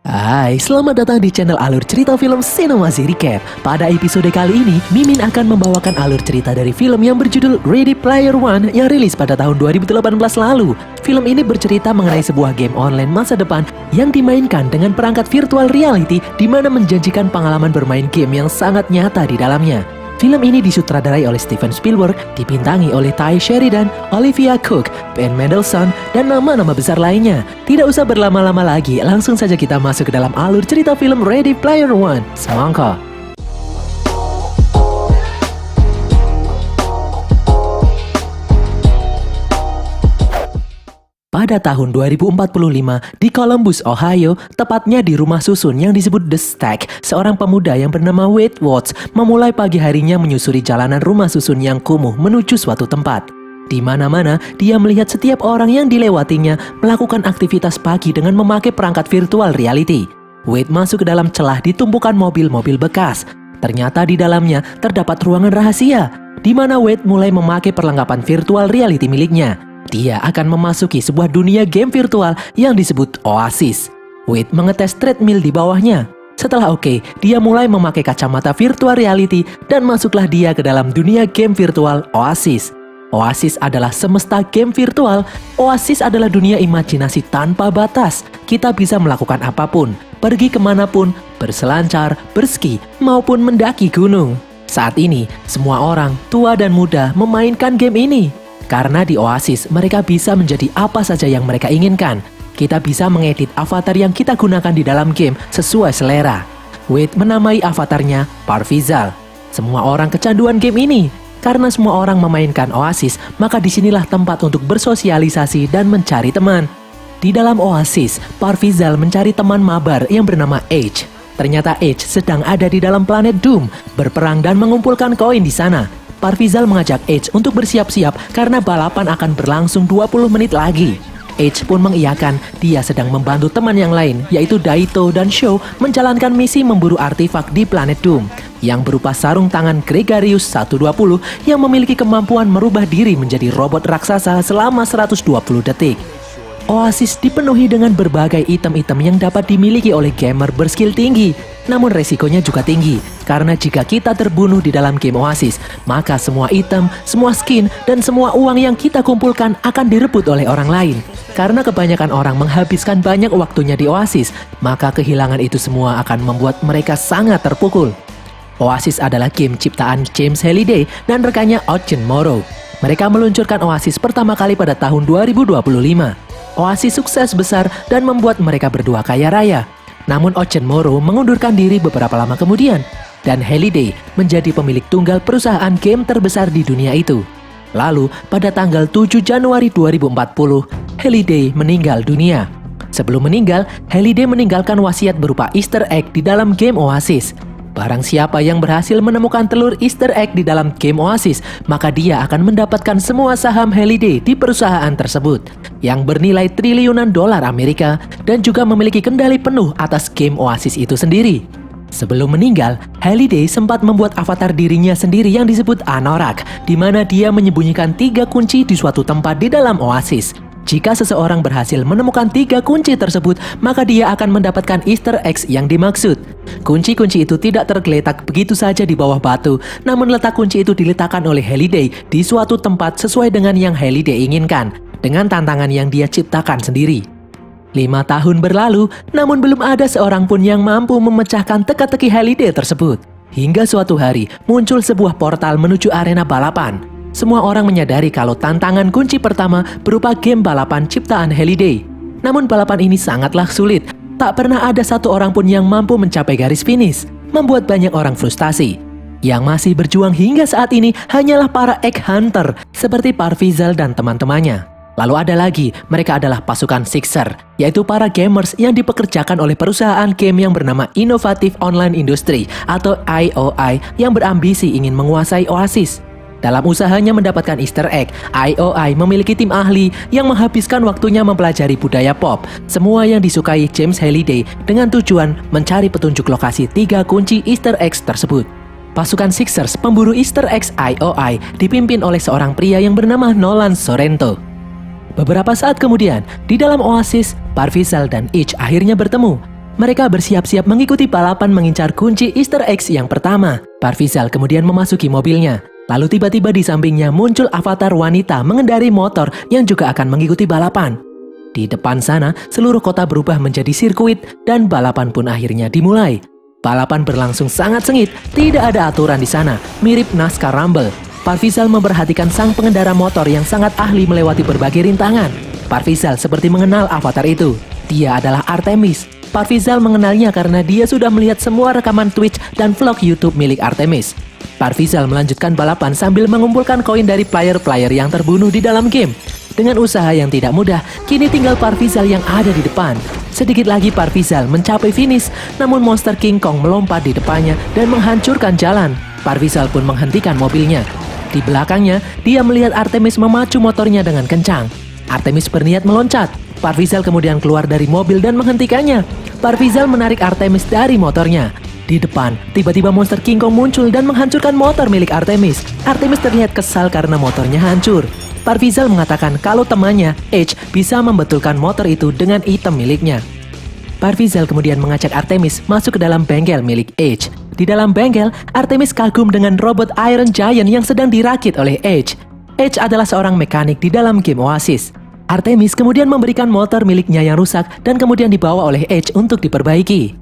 Hai, selamat datang di channel alur cerita film Sinemasi Recap. Pada episode kali ini, Mimin akan membawakan alur cerita dari film yang berjudul Ready Player One yang rilis pada tahun 2018 lalu. Film ini bercerita mengenai sebuah game online masa depan yang dimainkan dengan perangkat virtual reality di mana menjanjikan pengalaman bermain game yang sangat nyata di dalamnya. Film ini disutradarai oleh Steven Spielberg, dibintangi oleh Ty Sheridan, Olivia Cooke, Ben Mendelsohn, dan nama-nama besar lainnya. Tidak usah berlama-lama lagi, langsung saja kita masuk ke dalam alur cerita film Ready Player One. Semangka. Pada tahun 2045, di Columbus, Ohio, tepatnya di rumah susun yang disebut The Stack, seorang pemuda yang bernama Wade Watts memulai pagi harinya menyusuri jalanan rumah susun yang kumuh menuju suatu tempat. Di mana-mana, dia melihat setiap orang yang dilewatinya melakukan aktivitas pagi dengan memakai perangkat virtual reality. Wade masuk ke dalam celah di tumpukan mobil-mobil bekas. Ternyata di dalamnya terdapat ruangan rahasia, di mana Wade mulai memakai perlengkapan virtual reality miliknya. Dia akan memasuki sebuah dunia game virtual yang disebut Oasis. Wade mengetes treadmill di bawahnya. Setelah oke, dia mulai memakai kacamata virtual reality dan masuklah dia ke dalam dunia game virtual Oasis. Oasis adalah semesta game virtual. Oasis adalah dunia imajinasi tanpa batas. Kita bisa melakukan apapun, pergi kemanapun, berselancar, berski, maupun mendaki gunung. Saat ini, semua orang, tua dan muda, memainkan game ini. Karena di Oasis, mereka bisa menjadi apa saja yang mereka inginkan. Kita bisa mengedit avatar yang kita gunakan di dalam game sesuai selera. Wade menamai avatarnya Parvizal. Semua orang kecanduan game ini. Karena semua orang memainkan Oasis, maka disinilah tempat untuk bersosialisasi dan mencari teman. Di dalam Oasis, Parvizal mencari teman mabar yang bernama Edge. Ternyata Edge sedang ada di dalam planet Doom, berperang dan mengumpulkan koin di sana. Parvizal mengajak Edge untuk bersiap-siap karena balapan akan berlangsung 20 menit lagi. Edge pun mengiyakan, dia sedang membantu teman yang lain, yaitu Daito dan Sho menjalankan misi memburu artefak di planet Doom, yang berupa sarung tangan Gregarious 120 yang memiliki kemampuan merubah diri menjadi robot raksasa selama 120 detik. Oasis dipenuhi dengan berbagai item-item yang dapat dimiliki oleh gamer berskill tinggi. Namun resikonya juga tinggi, karena jika kita terbunuh di dalam game Oasis, maka semua item, semua skin, dan semua uang yang kita kumpulkan akan direbut oleh orang lain. Karena kebanyakan orang menghabiskan banyak waktunya di Oasis, maka kehilangan itu semua akan membuat mereka sangat terpukul. Oasis adalah game ciptaan James Halliday dan rekannya Ocean Morrow. Mereka meluncurkan Oasis pertama kali pada tahun 2025. Oasis sukses besar dan membuat mereka berdua kaya raya. Namun Ocean Morrow mengundurkan diri beberapa lama kemudian, dan Halliday menjadi pemilik tunggal perusahaan game terbesar di dunia itu. Lalu, pada tanggal 7 Januari 2040, Halliday meninggal dunia. Sebelum meninggal, Halliday meninggalkan wasiat berupa Easter egg di dalam game Oasis. Barang siapa yang berhasil menemukan telur Easter egg di dalam game Oasis, maka dia akan mendapatkan semua saham Halliday di perusahaan tersebut, yang bernilai triliunan dolar Amerika dan juga memiliki kendali penuh atas game Oasis itu sendiri. Sebelum meninggal, Halliday sempat membuat avatar dirinya sendiri yang disebut Anorak, di mana dia menyembunyikan 3 kunci di suatu tempat di dalam Oasis. Jika seseorang berhasil menemukan 3 kunci tersebut, maka dia akan mendapatkan Easter eggs yang dimaksud. Kunci-kunci itu tidak tergeletak begitu saja di bawah batu, namun letak kunci itu diletakkan oleh Halliday di suatu tempat sesuai dengan yang Halliday inginkan, dengan tantangan yang dia ciptakan sendiri. 5 tahun berlalu, namun belum ada seorang pun yang mampu memecahkan teka-teki Halliday tersebut. Hingga suatu hari, muncul sebuah portal menuju arena balapan. Semua orang menyadari kalau tantangan kunci pertama berupa game balapan ciptaan Halliday. Namun balapan ini sangatlah sulit. Tak pernah ada satu orang pun yang mampu mencapai garis finish, membuat banyak orang frustasi. Yang masih berjuang hingga saat ini hanyalah para egg hunter seperti Parvizal dan teman-temannya. Lalu ada lagi, mereka adalah pasukan Sixer, yaitu para gamers yang dipekerjakan oleh perusahaan game yang bernama Innovative Online Industry atau IOI yang berambisi ingin menguasai Oasis. Dalam usahanya mendapatkan Easter egg, IOI memiliki tim ahli yang menghabiskan waktunya mempelajari budaya pop, semua yang disukai James Halliday dengan tujuan mencari petunjuk lokasi 3 kunci Easter eggs tersebut. Pasukan Sixers, pemburu Easter eggs IOI, dipimpin oleh seorang pria yang bernama Nolan Sorrento. Beberapa saat kemudian, di dalam Oasis, Parvizal dan Edge akhirnya bertemu. Mereka bersiap-siap mengikuti balapan mengincar kunci Easter eggs yang pertama. Parvizal kemudian memasuki mobilnya. Lalu tiba-tiba di sampingnya muncul avatar wanita mengendarai motor yang juga akan mengikuti balapan. Di depan sana, seluruh kota berubah menjadi sirkuit dan balapan pun akhirnya dimulai. Balapan berlangsung sangat sengit, tidak ada aturan di sana, mirip NASCAR Rumble. Parvizal memperhatikan sang pengendara motor yang sangat ahli melewati berbagai rintangan. Parvizal seperti mengenal avatar itu. Dia adalah Artemis. Parvizal mengenalnya karena dia sudah melihat semua rekaman Twitch dan vlog YouTube milik Artemis. Parvizal melanjutkan balapan sambil mengumpulkan koin dari player-player yang terbunuh di dalam game. Dengan usaha yang tidak mudah, kini tinggal Parvizal yang ada di depan. Sedikit lagi Parvizal mencapai finish, namun monster King Kong melompat di depannya dan menghancurkan jalan. Parvizal pun menghentikan mobilnya. Di belakangnya, dia melihat Artemis memacu motornya dengan kencang. Artemis berniat meloncat. Parvizal kemudian keluar dari mobil dan menghentikannya. Parvizal menarik Artemis dari motornya. Di depan, tiba-tiba monster King Kong muncul dan menghancurkan motor milik Artemis. Artemis terlihat kesal karena motornya hancur. Parvizal mengatakan kalau temannya, Edge, bisa membetulkan motor itu dengan item miliknya. Parvizal kemudian mengajak Artemis masuk ke dalam bengkel milik Edge. Di dalam bengkel, Artemis kagum dengan robot Iron Giant yang sedang dirakit oleh Edge. Edge adalah seorang mekanik di dalam game Oasis. Artemis kemudian memberikan motor miliknya yang rusak dan kemudian dibawa oleh Edge untuk diperbaiki.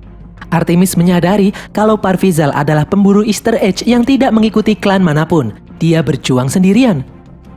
Artemis menyadari kalau Parvizal adalah pemburu Easter egg yang tidak mengikuti klan manapun. Dia berjuang sendirian.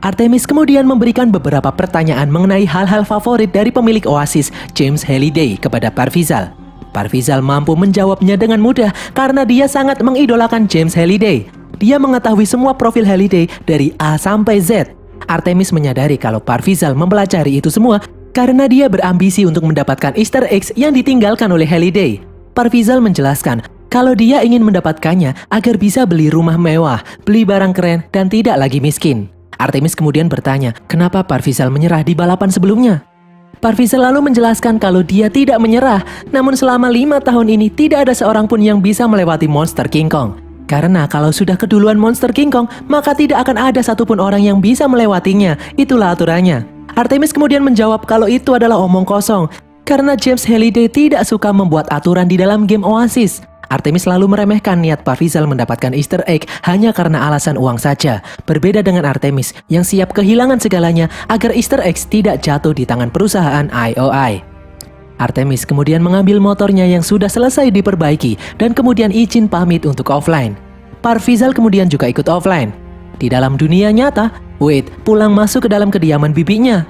Artemis kemudian memberikan beberapa pertanyaan mengenai hal-hal favorit dari pemilik Oasis, James Halliday, kepada Parvizal. Parvizal mampu menjawabnya dengan mudah karena dia sangat mengidolakan James Halliday. Dia mengetahui semua profil Halliday dari A sampai Z. Artemis menyadari kalau Parvizal mempelajari itu semua karena dia berambisi untuk mendapatkan Easter eggs yang ditinggalkan oleh Halliday. Parvizal menjelaskan kalau dia ingin mendapatkannya agar bisa beli rumah mewah, beli barang keren, dan tidak lagi miskin. Artemis kemudian bertanya, kenapa Parvizal menyerah di balapan sebelumnya? Parvizal lalu menjelaskan kalau dia tidak menyerah, namun selama 5 tahun ini tidak ada seorang pun yang bisa melewati monster King Kong. Karena kalau sudah keduluan monster King Kong, maka tidak akan ada satupun orang yang bisa melewatinya. Itulah aturannya. Artemis kemudian menjawab kalau itu adalah omong kosong, karena James Halliday tidak suka membuat aturan di dalam game Oasis. Artemis lalu meremehkan niat Parvizal mendapatkan Easter egg hanya karena alasan uang saja. Berbeda dengan Artemis yang siap kehilangan segalanya agar Easter eggs tidak jatuh di tangan perusahaan IOI. Artemis kemudian mengambil motornya yang sudah selesai diperbaiki dan kemudian izin pamit untuk offline. Parvizal kemudian juga ikut offline. Di dalam dunia nyata, Wade pulang masuk ke dalam kediaman bibinya.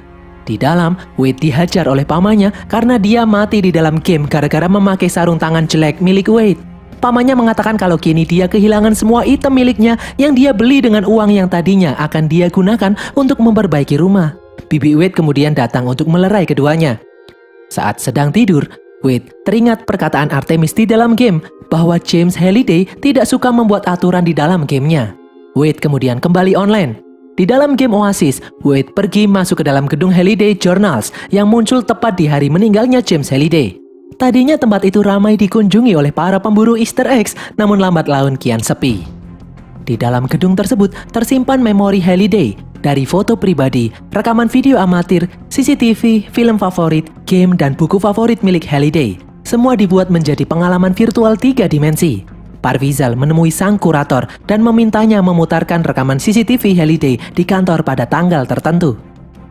Di dalam, Wade dihajar oleh pamannya karena dia mati di dalam game gara-gara memakai sarung tangan jelek milik Wade. Pamannya mengatakan kalau kini dia kehilangan semua item miliknya yang dia beli dengan uang yang tadinya akan dia gunakan untuk memperbaiki rumah. Bibi Wade kemudian datang untuk melerai keduanya. Saat sedang tidur, Wade teringat perkataan Artemis di dalam game bahwa James Halliday tidak suka membuat aturan di dalam gamenya. Wade kemudian kembali online. Di dalam game Oasis, Wade pergi masuk ke dalam gedung Halliday Journals yang muncul tepat di hari meninggalnya James Halliday. Tadinya tempat itu ramai dikunjungi oleh para pemburu Easter eggs, namun lambat laun kian sepi. Di dalam gedung tersebut tersimpan memori Halliday, dari foto pribadi, rekaman video amatir, CCTV, film favorit, game, dan buku favorit milik Halliday. Semua dibuat menjadi pengalaman virtual 3 dimensi. Parvizal menemui sang kurator dan memintanya memutarkan rekaman CCTV Halliday di kantor pada tanggal tertentu.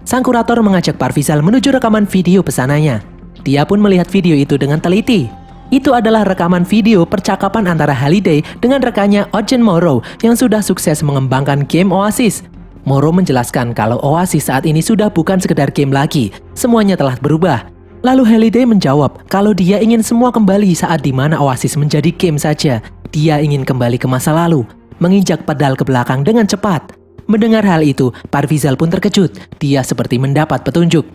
Sang kurator mengajak Parvizal menuju rekaman video pesanannya. Dia pun melihat video itu dengan teliti. Itu adalah rekaman video percakapan antara Halliday dengan rekannya Eugene Morrow yang sudah sukses mengembangkan game Oasis. Morrow menjelaskan kalau Oasis saat ini sudah bukan sekedar game lagi, semuanya telah berubah. Lalu Halliday menjawab kalau dia ingin semua kembali saat dimana Oasis menjadi game saja. Dia ingin kembali ke masa lalu, menginjak pedal ke belakang dengan cepat. Mendengar hal itu, Parvizal pun terkejut. Dia seperti mendapat petunjuk.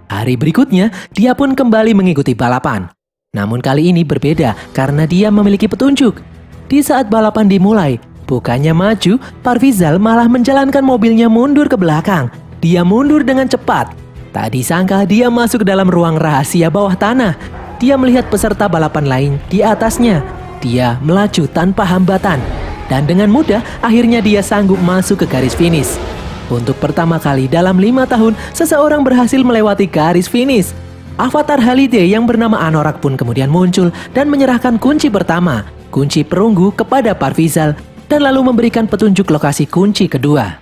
Hari berikutnya, dia pun kembali mengikuti balapan. Namun kali ini berbeda karena dia memiliki petunjuk. Di saat balapan dimulai, bukannya maju, Parvizal malah menjalankan mobilnya mundur ke belakang. Dia mundur dengan cepat. Tak disangka dia masuk ke dalam ruang rahasia bawah tanah. Dia melihat peserta balapan lain di atasnya. Dia melaju tanpa hambatan. Dan dengan mudah, akhirnya dia sanggup masuk ke garis finish. Untuk pertama kali dalam 5 tahun, seseorang berhasil melewati garis finish. Avatar Halliday yang bernama Anorak pun kemudian muncul dan menyerahkan kunci pertama, kunci perunggu kepada Parvizal, dan lalu memberikan petunjuk lokasi kunci kedua.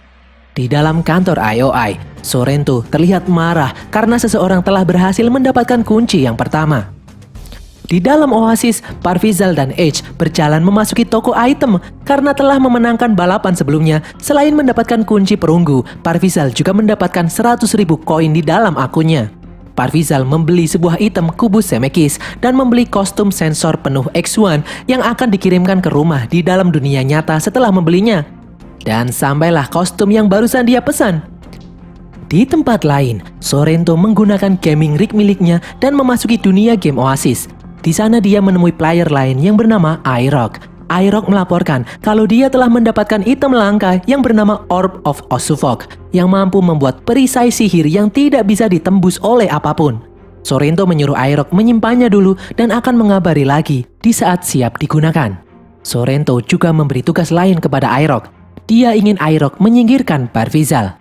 Di dalam kantor IOI, Sorrento terlihat marah karena seseorang telah berhasil mendapatkan kunci yang pertama. Di dalam Oasis, Parvizal dan Edge berjalan memasuki toko item karena telah memenangkan balapan sebelumnya. Selain mendapatkan kunci perunggu, Parvizal juga mendapatkan 100.000 koin di dalam akunnya. Parvizal membeli sebuah item kubus Semekis dan membeli kostum sensor penuh X1 yang akan dikirimkan ke rumah di dalam dunia nyata setelah membelinya. Dan sampailah kostum yang barusan dia pesan. Di tempat lain, Sorrento menggunakan gaming rig miliknya dan memasuki dunia game Oasis. Di sana dia menemui player lain yang bernama Iroh. Iroh melaporkan kalau dia telah mendapatkan item langka yang bernama Orb of Osuvok yang mampu membuat perisai sihir yang tidak bisa ditembus oleh apapun. Sorrento menyuruh Iroh menyimpannya dulu dan akan mengabari lagi di saat siap digunakan. Sorrento juga memberi tugas lain kepada Iroh. Dia ingin Iroh menyingkirkan Parvizal.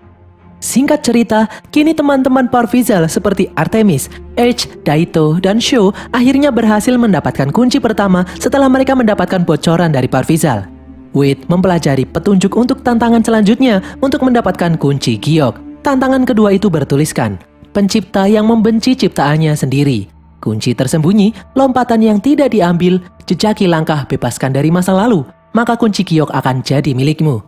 Singkat cerita, kini teman-teman Parvizal seperti Artemis, Edge, Daito, dan Sho akhirnya berhasil mendapatkan kunci pertama setelah mereka mendapatkan bocoran dari Parvizal. Wade mempelajari petunjuk untuk tantangan selanjutnya untuk mendapatkan kunci Giok. Tantangan kedua itu bertuliskan, pencipta yang membenci ciptaannya sendiri. Kunci tersembunyi, lompatan yang tidak diambil, jejaki langkah bebaskan dari masa lalu, maka kunci Giok akan jadi milikmu.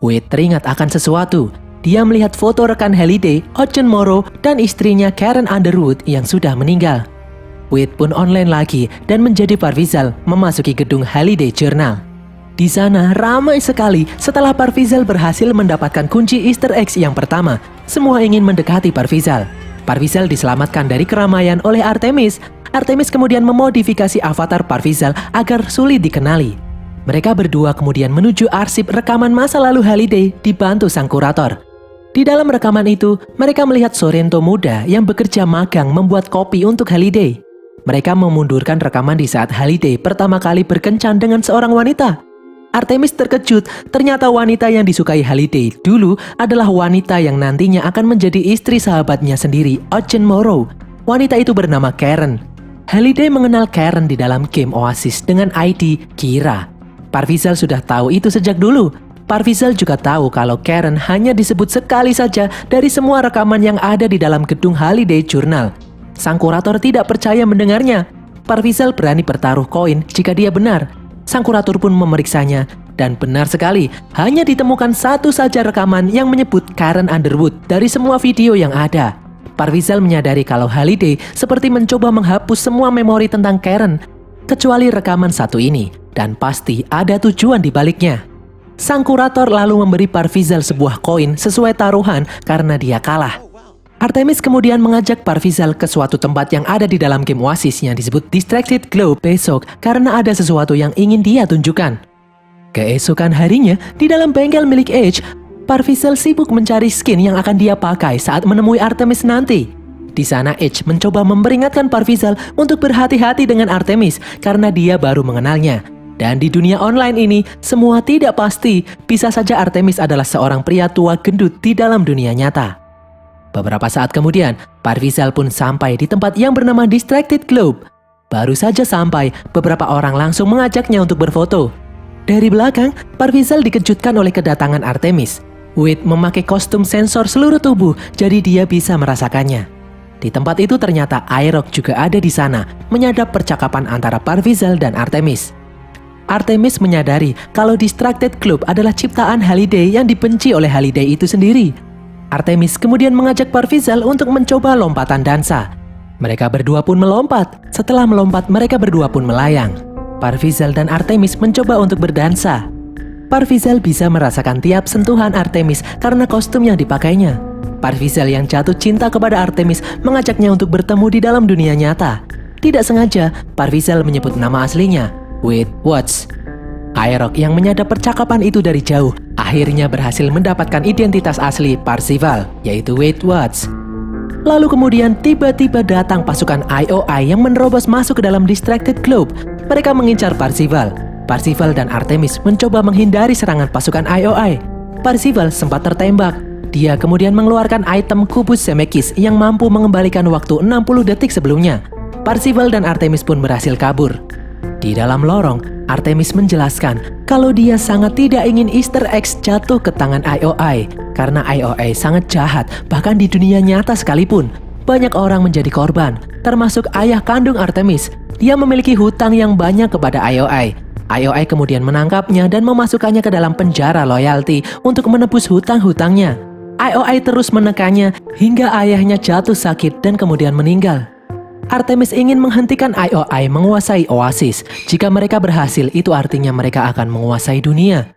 Wade teringat akan sesuatu. Dia melihat foto rekan Halliday, Ocean Morrow, dan istrinya Karen Underwood yang sudah meninggal. Wade pun online lagi dan menjadi Parvizal memasuki gedung Halliday Journal. Di sana ramai sekali setelah Parvizal berhasil mendapatkan kunci Easter eggs yang pertama. Semua ingin mendekati Parvizal. Parvizal diselamatkan dari keramaian oleh Artemis. Artemis kemudian memodifikasi avatar Parvizal agar sulit dikenali. Mereka berdua kemudian menuju arsip rekaman masa lalu Halliday dibantu sang kurator. Di dalam rekaman itu, mereka melihat Sorrento muda yang bekerja magang membuat kopi untuk Halliday. Mereka memundurkan rekaman di saat Halliday pertama kali berkencan dengan seorang wanita. Artemis terkejut, ternyata wanita yang disukai Halliday dulu adalah wanita yang nantinya akan menjadi istri sahabatnya sendiri, Ocean Morrow. Wanita itu bernama Karen. Halliday mengenal Karen di dalam game Oasis dengan ID Kira. Parvizal sudah tahu itu sejak dulu. Parvizal juga tahu kalau Karen hanya disebut sekali saja dari semua rekaman yang ada di dalam gedung Halliday Journal. Sang kurator tidak percaya mendengarnya. Parvizal berani bertaruh koin jika dia benar. Sang kurator pun memeriksanya, dan benar sekali, hanya ditemukan satu saja rekaman yang menyebut Karen Underwood dari semua video yang ada. Parvizal menyadari kalau Halliday seperti mencoba menghapus semua memori tentang Karen, kecuali rekaman satu ini, dan pasti ada tujuan di baliknya. Sang kurator lalu memberi Parvizal sebuah koin sesuai taruhan karena dia kalah. Artemis kemudian mengajak Parvizal ke suatu tempat yang ada di dalam game Oasis yang disebut Distracted Globe besok karena ada sesuatu yang ingin dia tunjukkan. Keesokan harinya, di dalam bengkel milik Edge, Parvizal sibuk mencari skin yang akan dia pakai saat menemui Artemis nanti. Di sana Edge mencoba memperingatkan Parvizal untuk berhati-hati dengan Artemis karena dia baru mengenalnya. Dan di dunia online ini, semua tidak pasti. Bisa saja Artemis adalah seorang pria tua gendut di dalam dunia nyata. Beberapa saat kemudian, Parvizal pun sampai di tempat yang bernama Distracted Globe. Baru saja sampai, beberapa orang langsung mengajaknya untuk berfoto. Dari belakang, Parvizal dikejutkan oleh kedatangan Artemis. Wade memakai kostum sensor seluruh tubuh, jadi dia bisa merasakannya. Di tempat itu ternyata Iroh juga ada di sana, menyadap percakapan antara Parvizal dan Artemis. Artemis menyadari kalau Distracted Globe adalah ciptaan Halliday yang dibenci oleh Halliday itu sendiri. Artemis kemudian mengajak Parvizal untuk mencoba lompatan dansa. Mereka berdua pun melompat. Setelah melompat, mereka berdua pun melayang. Parvizal dan Artemis mencoba untuk berdansa. Parvizal bisa merasakan tiap sentuhan Artemis karena kostum yang dipakainya. Parvizal yang jatuh cinta kepada Artemis mengajaknya untuk bertemu di dalam dunia nyata. Tidak sengaja, Parvizal menyebut nama aslinya, Wade Watts. Iroh yang menyadap percakapan itu dari jauh akhirnya berhasil mendapatkan identitas asli Parzival, yaitu Wade Watts. Lalu kemudian tiba-tiba datang pasukan IOI yang menerobos masuk ke dalam Distracted Globe. Mereka mengincar Parzival. Parzival dan Artemis mencoba menghindari serangan pasukan IOI. Parzival sempat tertembak. Dia kemudian mengeluarkan item kubus Zemeckis yang mampu mengembalikan waktu 60 detik sebelumnya. Parzival dan Artemis pun berhasil kabur. Di dalam lorong, Artemis menjelaskan kalau dia sangat tidak ingin Easter eggs jatuh ke tangan IOI karena IOI sangat jahat, bahkan di dunia nyata sekalipun. Banyak orang menjadi korban, termasuk ayah kandung Artemis. Dia memiliki hutang yang banyak kepada IOI. IOI kemudian menangkapnya dan memasukkannya ke dalam penjara loyalty untuk menebus hutang-hutangnya. IOI terus menekannya hingga ayahnya jatuh sakit dan kemudian meninggal. Artemis ingin menghentikan IOI menguasai Oasis. Jika mereka berhasil, itu artinya mereka akan menguasai dunia.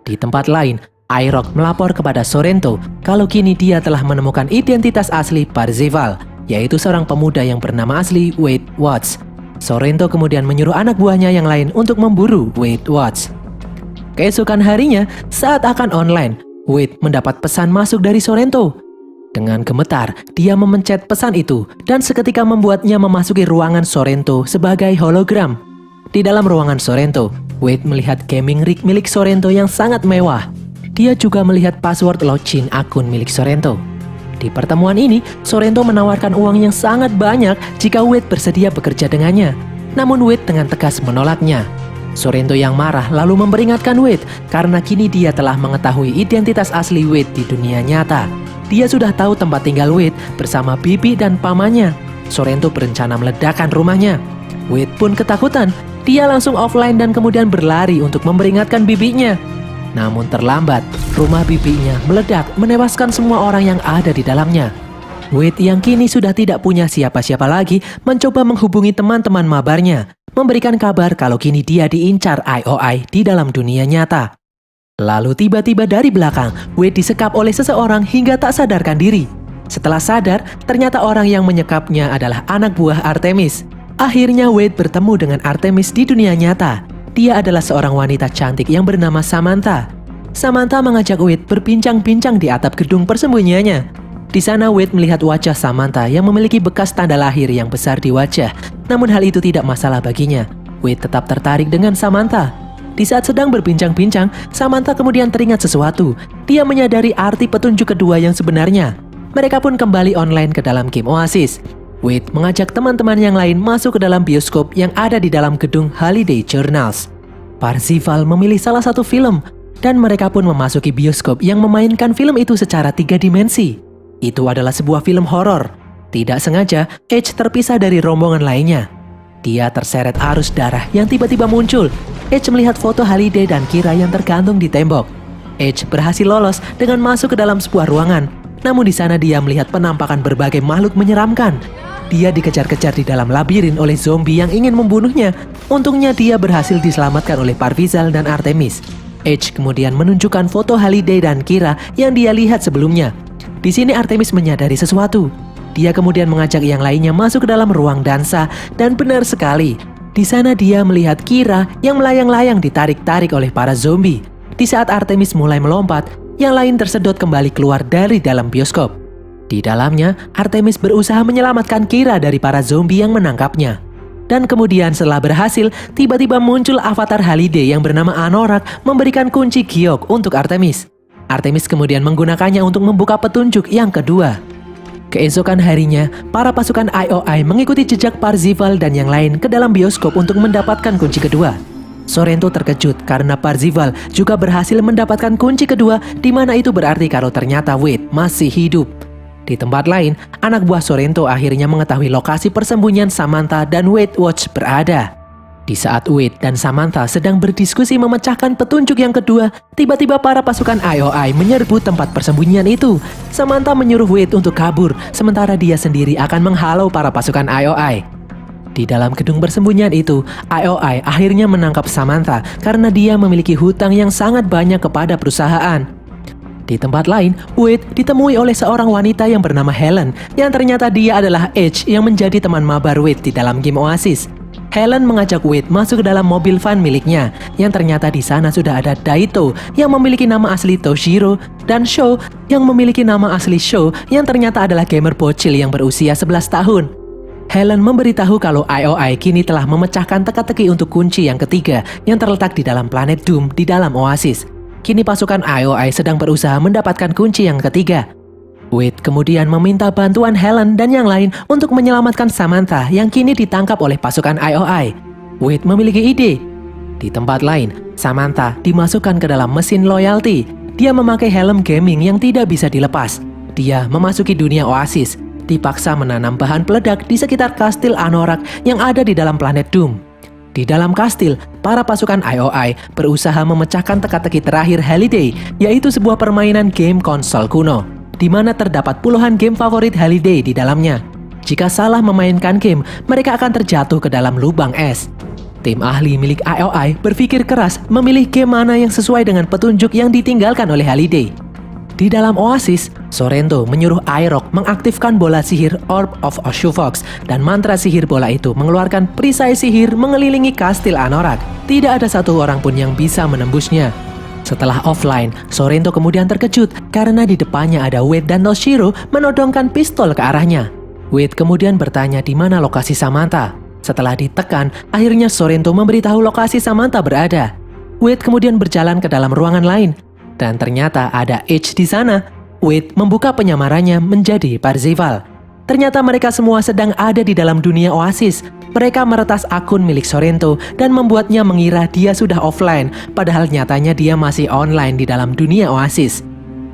Di tempat lain, IROC melapor kepada Sorrento kalau kini dia telah menemukan identitas asli Parzival, yaitu seorang pemuda yang bernama asli Wade Watts. Sorrento kemudian menyuruh anak buahnya yang lain untuk memburu Wade Watts. Keesokan harinya, saat akan online, Wade mendapat pesan masuk dari Sorrento. Dengan gemetar, dia memencet pesan itu dan seketika membuatnya memasuki ruangan Sorrento sebagai hologram. Di dalam ruangan Sorrento, Wade melihat gaming rig milik Sorrento yang sangat mewah. Dia juga melihat password login akun milik Sorrento. Di pertemuan ini, Sorrento menawarkan uang yang sangat banyak jika Wade bersedia bekerja dengannya. Namun Wade dengan tegas menolaknya. Sorrento yang marah lalu memperingatkan Wade karena kini dia telah mengetahui identitas asli Wade di dunia nyata. Dia sudah tahu tempat tinggal Wade bersama bibi dan pamannya. Sorrento berencana meledakkan rumahnya. Wade pun ketakutan. Dia langsung offline dan kemudian berlari untuk memperingatkan bibinya. Namun terlambat, rumah bibinya meledak menewaskan semua orang yang ada di dalamnya. Wade yang kini sudah tidak punya siapa-siapa lagi mencoba menghubungi teman-teman mabarnya, memberikan kabar kalau kini dia diincar IOI di dalam dunia nyata. Lalu tiba-tiba dari belakang, Wade disekap oleh seseorang hingga tak sadarkan diri. Setelah sadar, ternyata orang yang menyekapnya adalah anak buah Artemis. Akhirnya Wade bertemu dengan Artemis di dunia nyata. Dia adalah seorang wanita cantik yang bernama Samantha. Samantha mengajak Wade berbincang-bincang di atap gedung persembunyiannya. Di sana Wade melihat wajah Samantha yang memiliki bekas tanda lahir yang besar di wajah. Namun hal itu tidak masalah baginya. Wade tetap tertarik dengan Samantha. Di saat sedang berbincang-bincang, Samantha kemudian teringat sesuatu. Dia menyadari arti petunjuk kedua yang sebenarnya. Mereka pun kembali online ke dalam game Oasis. Wade mengajak teman-teman yang lain masuk ke dalam bioskop yang ada di dalam gedung Holiday Journals. Parzival memilih salah satu film, dan mereka pun memasuki bioskop yang memainkan film itu secara 3 dimensi. Itu adalah sebuah film horor. Tidak sengaja, Edge terpisah dari rombongan lainnya. Dia terseret arus darah yang tiba-tiba muncul. Edge melihat foto Holiday dan Kira yang tergantung di tembok. Edge berhasil lolos dengan masuk ke dalam sebuah ruangan. Namun di sana dia melihat penampakan berbagai makhluk menyeramkan. Dia dikejar-kejar di dalam labirin oleh zombie yang ingin membunuhnya. Untungnya dia berhasil diselamatkan oleh Parzival dan Artemis. Edge kemudian menunjukkan foto Holiday dan Kira yang dia lihat sebelumnya. Di sini Artemis menyadari sesuatu. Dia kemudian mengajak yang lainnya masuk ke dalam ruang dansa dan benar sekali. Di sana dia melihat Kira yang melayang-layang ditarik-tarik oleh para zombie. Di saat Artemis mulai melompat, yang lain tersedot kembali keluar dari dalam bioskop. Di dalamnya, Artemis berusaha menyelamatkan Kira dari para zombie yang menangkapnya. Dan kemudian setelah berhasil, tiba-tiba muncul avatar Holiday yang bernama Anorak memberikan kunci giok untuk Artemis. Artemis kemudian menggunakannya untuk membuka petunjuk yang kedua. Keesokan harinya, para pasukan IOI mengikuti jejak Parzival dan yang lain ke dalam bioskop untuk mendapatkan kunci kedua. Sorrento terkejut karena Parzival juga berhasil mendapatkan kunci kedua, di mana itu berarti kalau ternyata Wade masih hidup. Di tempat lain, anak buah Sorrento akhirnya mengetahui lokasi persembunyian Samantha dan Wade Watch berada. Di saat Wade dan Samantha sedang berdiskusi memecahkan petunjuk yang kedua, tiba-tiba para pasukan IOI menyerbu tempat persembunyian itu. Samantha menyuruh Wade untuk kabur, sementara dia sendiri akan menghalau para pasukan IOI. Di dalam gedung persembunyian itu, IOI akhirnya menangkap Samantha karena dia memiliki hutang yang sangat banyak kepada perusahaan. Di tempat lain, Wade ditemui oleh seorang wanita yang bernama Helen, yang ternyata dia adalah Edge yang menjadi teman mabar Wade di dalam game Oasis. Helen mengajak Wade masuk ke dalam mobil van miliknya, yang ternyata di sana sudah ada Daito yang memiliki nama asli Toshiro dan Sho yang memiliki nama asli Sho yang ternyata adalah gamer bocil yang berusia 11 tahun. Helen memberitahu kalau IOI kini telah memecahkan teka-teki untuk kunci yang ketiga yang terletak di dalam planet Doom di dalam Oasis. Kini pasukan IOI sedang berusaha mendapatkan kunci yang ketiga. Wade kemudian meminta bantuan Helen dan yang lain untuk menyelamatkan Samantha yang kini ditangkap oleh pasukan IOI. Wade memiliki ide. Di tempat lain, Samantha dimasukkan ke dalam mesin loyalty. Dia memakai helm gaming yang tidak bisa dilepas. Dia memasuki dunia Oasis, dipaksa menanam bahan peledak di sekitar kastil Anorak yang ada di dalam planet Doom. Di dalam kastil, para pasukan IOI berusaha memecahkan teka-teki terakhir Halliday, yaitu sebuah permainan game konsol kuno, di mana terdapat puluhan game favorit Halliday di dalamnya. Jika salah memainkan game, mereka akan terjatuh ke dalam lubang es. Tim ahli milik IOI berpikir keras memilih game mana yang sesuai dengan petunjuk yang ditinggalkan oleh Halliday. Di dalam Oasis, Sorrento menyuruh Aerok mengaktifkan bola sihir Orb of Oshufok dan mantra sihir bola itu mengeluarkan perisai sihir mengelilingi kastil Anorak. Tidak ada satu orang pun yang bisa menembusnya. Setelah offline, Sorrento kemudian terkejut karena di depannya ada Wade dan Toshiro menodongkan pistol ke arahnya. Wade kemudian bertanya di mana lokasi Samantha. Setelah ditekan, akhirnya Sorrento memberitahu lokasi Samantha berada. Wade kemudian berjalan ke dalam ruangan lain, dan ternyata ada Edge di sana. Wade membuka penyamarannya menjadi Parzival. Ternyata mereka semua sedang ada di dalam dunia Oasis. Mereka meretas akun milik Sorrento dan membuatnya mengira dia sudah offline, padahal nyatanya dia masih online di dalam dunia Oasis.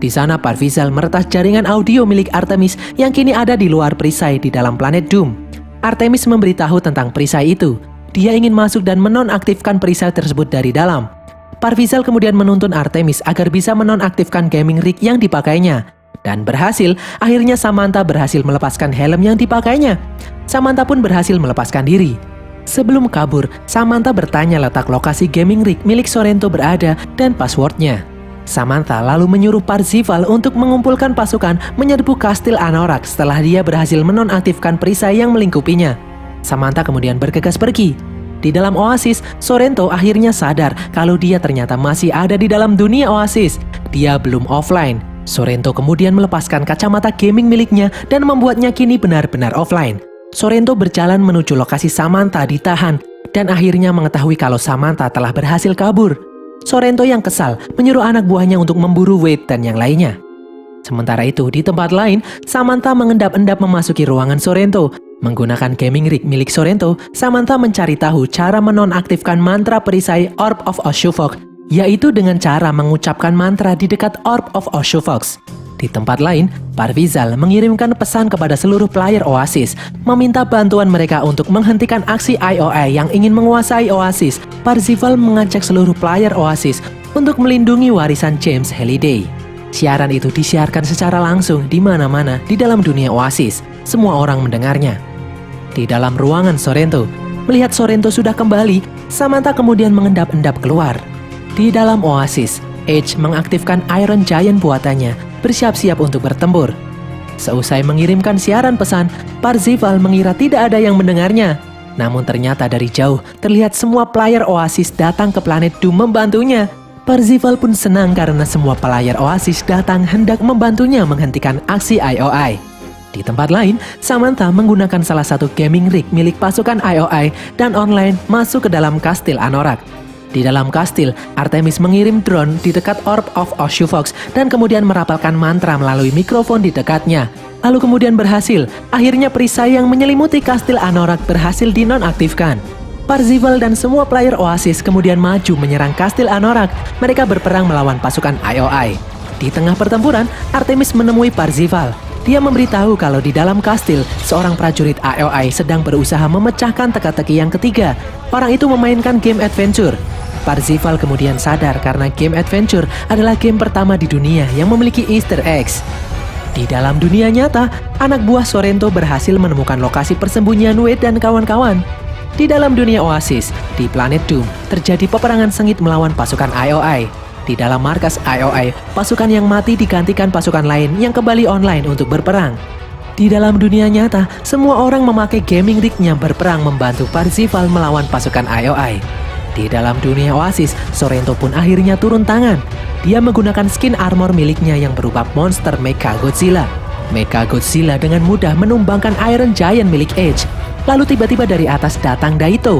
Di sana Parzival meretas jaringan audio milik Artemis yang kini ada di luar perisai di dalam planet Doom. Artemis memberitahu tentang perisai itu. Dia ingin masuk dan menonaktifkan perisai tersebut dari dalam. Parzival kemudian menuntun Artemis agar bisa menonaktifkan gaming rig yang dipakainya. Dan berhasil, akhirnya Samantha berhasil melepaskan helm yang dipakainya. Samantha pun berhasil melepaskan diri. Sebelum kabur, Samantha bertanya letak lokasi gaming rig milik Sorrento berada dan passwordnya. Samantha lalu menyuruh Parzival untuk mengumpulkan pasukan menyerbu kastil Anorak setelah dia berhasil menonaktifkan perisai yang melingkupinya. Samantha kemudian bergegas pergi. Di dalam Oasis, Sorrento akhirnya sadar kalau dia ternyata masih ada di dalam dunia Oasis. Dia belum offline. Sorrento kemudian melepaskan kacamata gaming miliknya dan membuatnya kini benar-benar offline. Sorrento berjalan menuju lokasi Samantha ditahan dan akhirnya mengetahui kalau Samantha telah berhasil kabur. Sorrento yang kesal menyuruh anak buahnya untuk memburu Wade dan yang lainnya. Sementara itu, di tempat lain, Samantha mengendap-endap memasuki ruangan Sorrento. Menggunakan gaming rig milik Sorrento, Samantha mencari tahu cara menonaktifkan mantra perisai Orb of Oshufok, yaitu dengan cara mengucapkan mantra di dekat Orb of Oshufok. Di tempat lain, Parzival mengirimkan pesan kepada seluruh player Oasis, meminta bantuan mereka untuk menghentikan aksi IOI yang ingin menguasai Oasis. Parzival mengajak seluruh player Oasis untuk melindungi warisan James Halliday. Siaran itu disiarkan secara langsung di mana-mana di dalam dunia Oasis. Semua orang mendengarnya. Di dalam ruangan Sorrento, melihat Sorrento sudah kembali, Samantha kemudian mengendap-endap keluar. Di dalam Oasis, Edge mengaktifkan Iron Giant buatannya, bersiap-siap untuk bertempur. Seusai mengirimkan siaran pesan, Parzival mengira tidak ada yang mendengarnya. Namun ternyata dari jauh terlihat semua player Oasis datang ke planet Doom membantunya. Parzival pun senang karena semua player Oasis datang hendak membantunya menghentikan aksi IOI. Di tempat lain, Samantha menggunakan salah satu gaming rig milik pasukan IOI dan online masuk ke dalam kastil Anorak. Di dalam kastil, Artemis mengirim drone di dekat Orb of Oshufok dan kemudian merapalkan mantra melalui mikrofon di dekatnya. Lalu kemudian berhasil. Akhirnya perisai yang menyelimuti kastil Anorak berhasil dinonaktifkan. Parzival dan semua player Oasis kemudian maju menyerang kastil Anorak. Mereka berperang melawan pasukan IOI. Di tengah pertempuran, Artemis menemui Parzival. Dia memberitahu kalau di dalam kastil, seorang prajurit IOI sedang berusaha memecahkan teka-teki yang ketiga. Orang itu memainkan game adventure. Parzival kemudian sadar karena game adventure adalah game pertama di dunia yang memiliki Easter eggs. Di dalam dunia nyata, anak buah Sorrento berhasil menemukan lokasi persembunyian Wade dan kawan-kawan. Di dalam dunia Oasis, di planet Doom, terjadi peperangan sengit melawan pasukan IOI. Di dalam markas IOI, pasukan yang mati digantikan pasukan lain yang kembali online untuk berperang. Di dalam dunia nyata, semua orang memakai gaming rig-nya berperang membantu Parzival melawan pasukan IOI. Di dalam dunia Oasis, Sorrento pun akhirnya turun tangan. Dia menggunakan skin armor miliknya yang berupa monster Mecha Godzilla. Mecha Godzilla dengan mudah menumbangkan Iron Giant milik Edge. Lalu tiba-tiba dari atas datang Daito.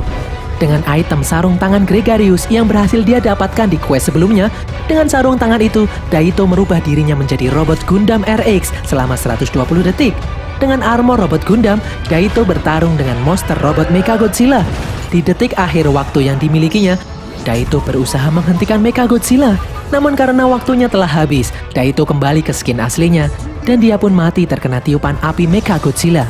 Dengan item sarung tangan Gregarious yang berhasil dia dapatkan di quest sebelumnya, dengan sarung tangan itu, Daito merubah dirinya menjadi robot Gundam RX selama 120 detik. Dengan armor robot Gundam, Daito bertarung dengan monster robot Mechagodzilla. Di detik akhir waktu yang dimilikinya, Daito berusaha menghentikan Mechagodzilla. Namun karena waktunya telah habis, Daito kembali ke skin aslinya, dan dia pun mati terkena tiupan api Mechagodzilla.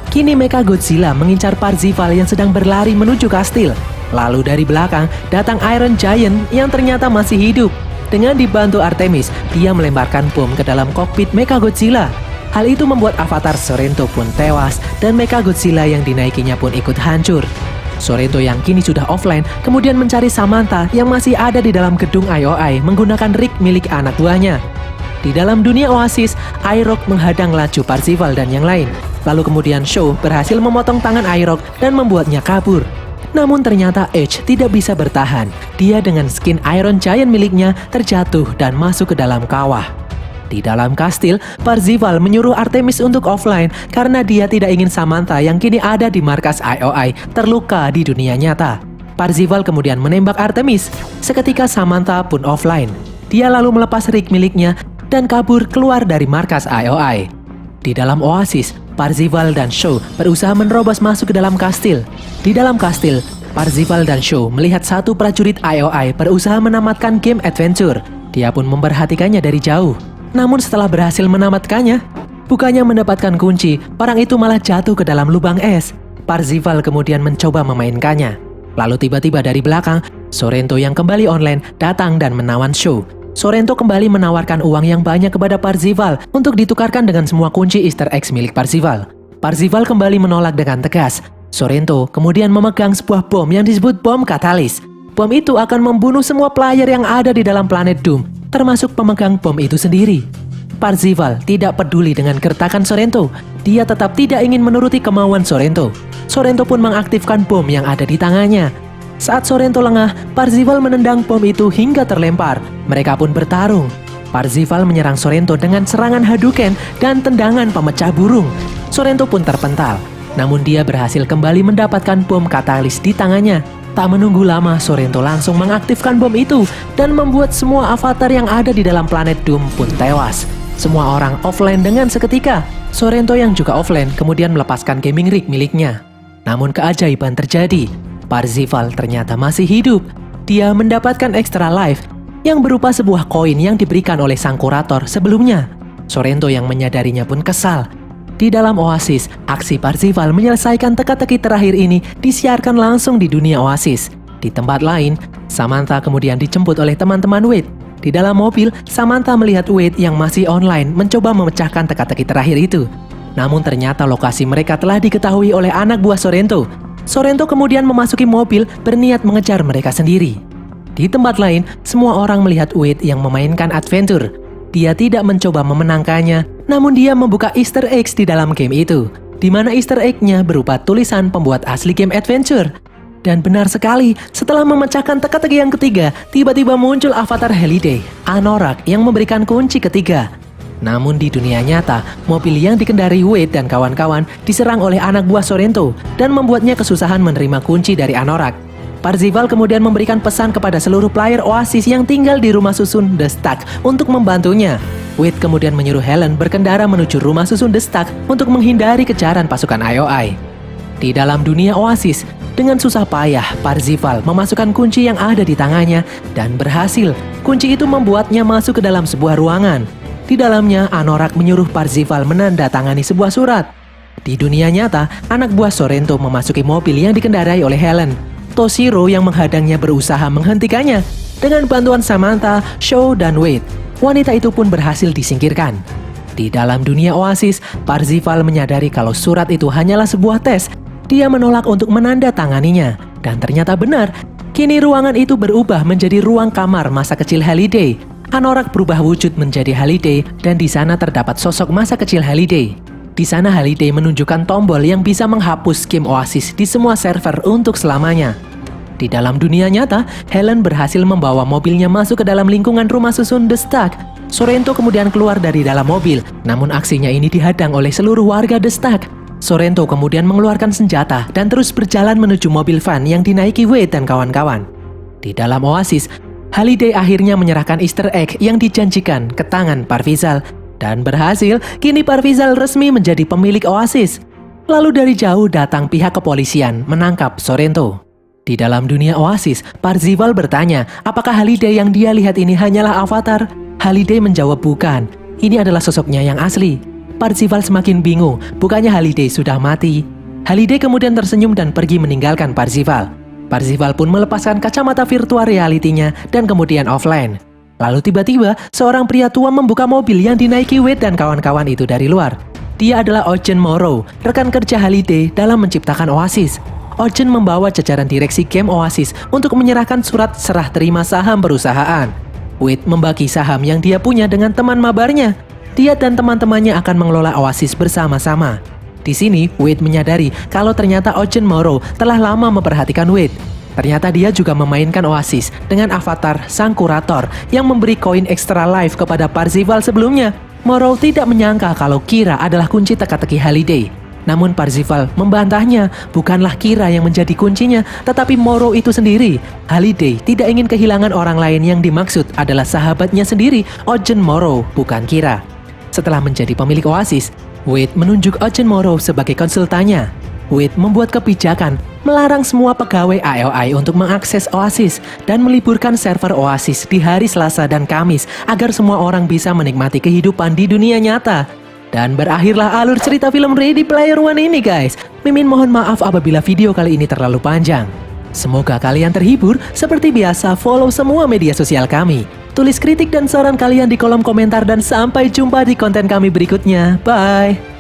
Kini Mechagodzilla mengincar Parzival yang sedang berlari menuju kastil. Lalu dari belakang datang Iron Giant yang ternyata masih hidup. Dengan dibantu Artemis, dia melemparkan bom ke dalam kokpit Mechagodzilla. Hal itu membuat avatar Sorrento pun tewas dan Mechagodzilla yang dinaikinya pun ikut hancur. Sorrento yang kini sudah offline kemudian mencari Samantha yang masih ada di dalam gedung IOI menggunakan rig milik anak buahnya. Di dalam dunia Oasis, Iroh menghadang laju Parzival dan yang lain. Lalu kemudian Shaw berhasil memotong tangan Iroh dan membuatnya kabur. Namun ternyata Edge tidak bisa bertahan. Dia dengan skin Iron Giant miliknya terjatuh dan masuk ke dalam kawah. Di dalam kastil, Parzival menyuruh Artemis untuk offline karena dia tidak ingin Samantha yang kini ada di markas IOI terluka di dunia nyata. Parzival kemudian menembak Artemis. Seketika Samantha pun offline. Dia lalu melepas rig miliknya dan kabur keluar dari markas IOI. Di dalam Oasis, Parzival dan Shaw berusaha menerobos masuk ke dalam kastil. Di dalam kastil, Parzival dan Shaw melihat satu prajurit IOI berusaha menamatkan game adventure. Dia pun memperhatikannya dari jauh. Namun setelah berhasil menamatkannya, bukannya mendapatkan kunci, orang itu malah jatuh ke dalam lubang es. Parzival kemudian mencoba memainkannya. Lalu tiba-tiba dari belakang, Sorrento yang kembali online datang dan menawan Shaw. Sorrento kembali menawarkan uang yang banyak kepada Parzival untuk ditukarkan dengan semua kunci Easter eggs milik Parzival. Parzival kembali menolak dengan tegas. Sorrento kemudian memegang sebuah bom yang disebut bom katalis. Bom itu akan membunuh semua player yang ada di dalam planet Doom, termasuk pemegang bom itu sendiri. Parzival tidak peduli dengan gertakan Sorrento. Dia tetap tidak ingin menuruti kemauan Sorrento. Sorrento pun mengaktifkan bom yang ada di tangannya. Saat Sorrento lengah, Parzival menendang bom itu hingga terlempar. Mereka pun bertarung. Parzival menyerang Sorrento dengan serangan Hadouken dan tendangan pemecah burung. Sorrento pun terpental. Namun dia berhasil kembali mendapatkan bom katalis di tangannya. Tak menunggu lama, Sorrento langsung mengaktifkan bom itu dan membuat semua avatar yang ada di dalam planet Doom pun tewas. Semua orang offline dengan seketika. Sorrento yang juga offline kemudian melepaskan gaming rig miliknya. Namun keajaiban terjadi. Parzival ternyata masih hidup. Dia mendapatkan extra life yang berupa sebuah koin yang diberikan oleh sang kurator sebelumnya. Sorrento yang menyadarinya pun kesal. Di dalam Oasis, aksi Parzival menyelesaikan teka-teki terakhir ini disiarkan langsung di dunia Oasis. Di tempat lain, Samantha kemudian dijemput oleh teman-teman Wade. Di dalam mobil, Samantha melihat Wade yang masih online mencoba memecahkan teka-teki terakhir itu. Namun ternyata lokasi mereka telah diketahui oleh anak buah Sorrento. Sorrento kemudian memasuki mobil berniat mengejar mereka sendiri. Di tempat lain, semua orang melihat Wade yang memainkan adventure. Dia tidak mencoba memenangkannya, namun dia membuka Easter eggs di dalam game itu, di mana Easter egg-nya berupa tulisan pembuat asli game adventure. Dan benar sekali, setelah memecahkan teka-teki yang ketiga, tiba-tiba muncul avatar Halliday, Anorak yang memberikan kunci ketiga. Namun di dunia nyata, mobil yang dikendari Wade dan kawan-kawan diserang oleh anak buah Sorrento dan membuatnya kesusahan menerima kunci dari Anorak. Parzival kemudian memberikan pesan kepada seluruh player Oasis yang tinggal di rumah susun The Stack untuk membantunya. Wade kemudian menyuruh Helen berkendara menuju rumah susun The Stack untuk menghindari kejaran pasukan IOI. Di dalam dunia Oasis, dengan susah payah Parzival memasukkan kunci yang ada di tangannya dan berhasil. Kunci itu membuatnya masuk ke dalam sebuah ruangan. Di dalamnya, Anorak menyuruh Parzival menandatangani sebuah surat. Di dunia nyata, anak buah Sorrento memasuki mobil yang dikendarai oleh Helen. Toshiro yang menghadangnya berusaha menghentikannya. Dengan bantuan Samantha, Shaw, dan Wade, wanita itu pun berhasil disingkirkan. Di dalam dunia Oasis, Parzival menyadari kalau surat itu hanyalah sebuah tes. Dia menolak untuk menandatanganinya. Dan ternyata benar, kini ruangan itu berubah menjadi ruang kamar masa kecil Halliday. Anorak berubah wujud menjadi Halliday dan di sana terdapat sosok masa kecil Halliday. Di sana Halliday menunjukkan tombol yang bisa menghapus game Oasis di semua server untuk selamanya. Di dalam dunia nyata, Helen berhasil membawa mobilnya masuk ke dalam lingkungan rumah susun The Stack. Sorrento kemudian keluar dari dalam mobil, namun aksinya ini dihadang oleh seluruh warga The Stack. Sorrento kemudian mengeluarkan senjata dan terus berjalan menuju mobil van yang dinaiki Wade dan kawan-kawan. Di dalam oasis, Halliday akhirnya menyerahkan Easter egg yang dijanjikan ke tangan Parvizal. Dan berhasil, kini Parvizal resmi menjadi pemilik oasis. Lalu dari jauh datang pihak kepolisian menangkap Sorrento. Di dalam dunia oasis, Parzival bertanya apakah Halliday yang dia lihat ini hanyalah avatar. Halliday menjawab bukan, ini adalah sosoknya yang asli. Parzival semakin bingung, bukannya Halliday sudah mati. Halliday kemudian tersenyum dan pergi meninggalkan Parzival. Parzival pun melepaskan kacamata virtual reality-nya dan kemudian offline. Lalu tiba-tiba, seorang pria tua membuka mobil yang dinaiki Wade dan kawan-kawan itu dari luar. Dia adalah Eugen Morrow, rekan kerja Halliday dalam menciptakan Oasis. Eugen membawa jajaran direksi game Oasis untuk menyerahkan surat serah terima saham perusahaan. Wade membagi saham yang dia punya dengan teman mabarnya. Dia dan teman-temannya akan mengelola Oasis bersama-sama. Di sini, Wade menyadari kalau ternyata Eugen Morrow telah lama memperhatikan Wade. Ternyata dia juga memainkan Oasis dengan avatar sang kurator yang memberi koin extra life kepada Parzival sebelumnya. Morrow tidak menyangka kalau Kira adalah kunci teka-teki Halliday. Namun Parzival membantahnya, bukanlah Kira yang menjadi kuncinya, tetapi Morrow itu sendiri. Halliday tidak ingin kehilangan orang lain yang dimaksud adalah sahabatnya sendiri, Eugen Morrow, bukan Kira. Setelah menjadi pemilik Oasis, Wade menunjuk Eugen Morrow sebagai konsultannya. Wade membuat kebijakan melarang semua pegawai AOI untuk mengakses Oasis dan meliburkan server Oasis di hari Selasa dan Kamis agar semua orang bisa menikmati kehidupan di dunia nyata. Dan berakhirlah alur cerita film Ready Player One ini guys. Mimin mohon maaf apabila video kali ini terlalu panjang. Semoga kalian terhibur. Seperti biasa, follow semua media sosial kami. Tulis kritik dan saran kalian di kolom komentar dan sampai jumpa di konten kami berikutnya. Bye!